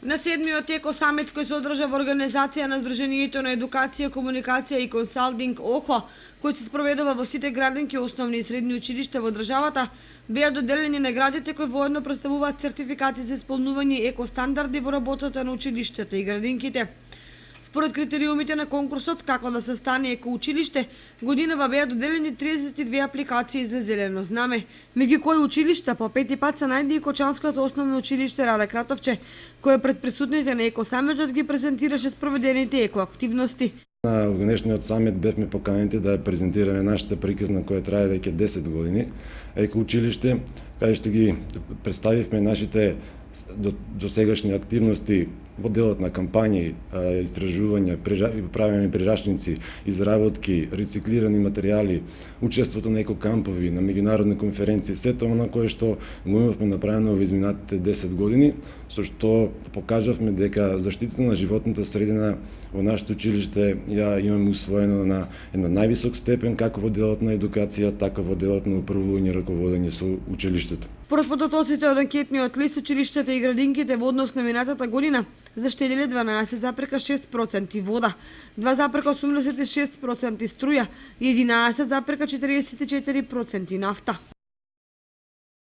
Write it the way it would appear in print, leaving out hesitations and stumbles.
На 7-миот еко самит кој се одржа во организација на Сдруженијето на едукација, комуникација и консалтинг ОХО, кој се спроведува во сите градинки, основни и средни училишта во државата, беа доделени наградите кои воедно представуваат сертификати за исполнување еко стандарди во работата на училиштата и градинките. Според критериумите на конкурсот како да се стане еко училиште, годинава беа доделени 32 апликации за зелено знаме, меѓу кои училишта по пети пат се најде и Кочанското основно училиште Рале Кратовче, кое пред присутните на еко самитот ги презентираше спроведените еко активности. На денешниот самит бевме поканети да ја презентираме нашата приказна која трае веќе 10 години, еко училиште, каде што ги представивме нашите досегашни активности во делот на кампањи, истражувања, правење прирачници, изработки, рециклирани материјали, учеството на екокампови, на меѓународни конференции, сето она кое што го имавме направено во изминатите 10 години, со што покажавме дека заштитата на животната средина во нашето училиште ја имаме усвоено на една највисок степен, како во делот на едукација, така во делот на управување и раководење со училиштето. Според податоците од анкетниот лист, училиштата и градинките во однос на минатата година заштеделе 12,6% вода, 2,86% струја и 11,44% нафта.